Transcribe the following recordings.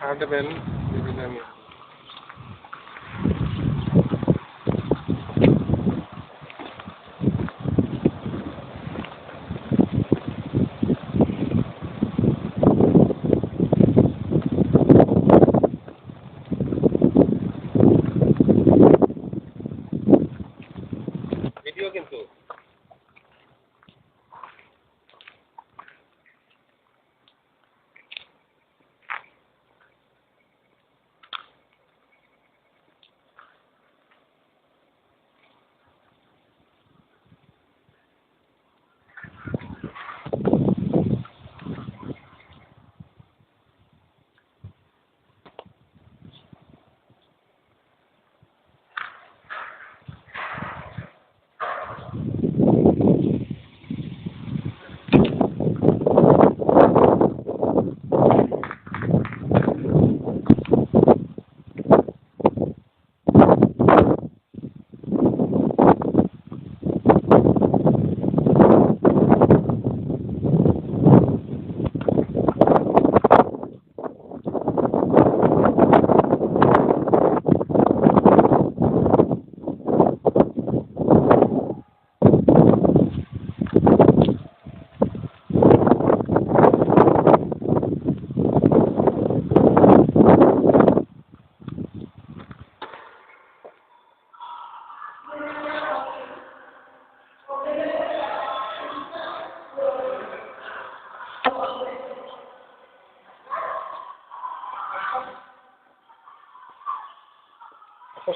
হাঁটবেন বিভিন্ন ভিডিও কিন্তু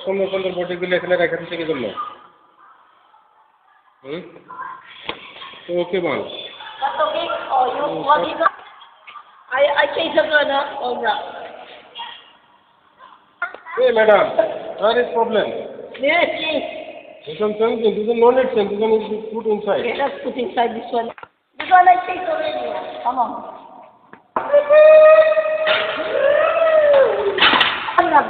সুন্দর সুন্দর বডিগুলো এখানে রেখে দিচ্ছে কি জন্য? তো ওকে বল। That's okay. Oh, you want it now? I change the gun up. Oh, no. Hey, madam, what is problem? Yes, please. You can change it. You can no need change. You can put inside. Okay, let's put inside this one. This one I take already. Come on. Come on.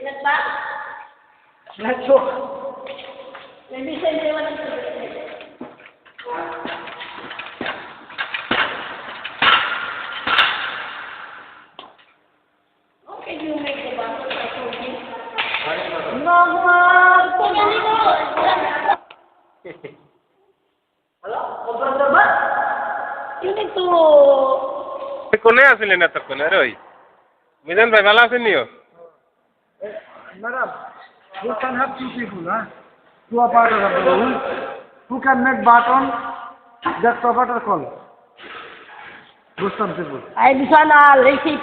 Let's back. Let's go. Let me send you one. Okay, you make the basket. I told you. Mama, hello? You need to. কোনে আছিলেন এতক্ষণ? আরে ওই মিজান ভাই ভালো আছেন নিও? Madam, you can have two people, huh? Two operators of the room. Who can make button? That operator call. Those some people. I this one, I'll receive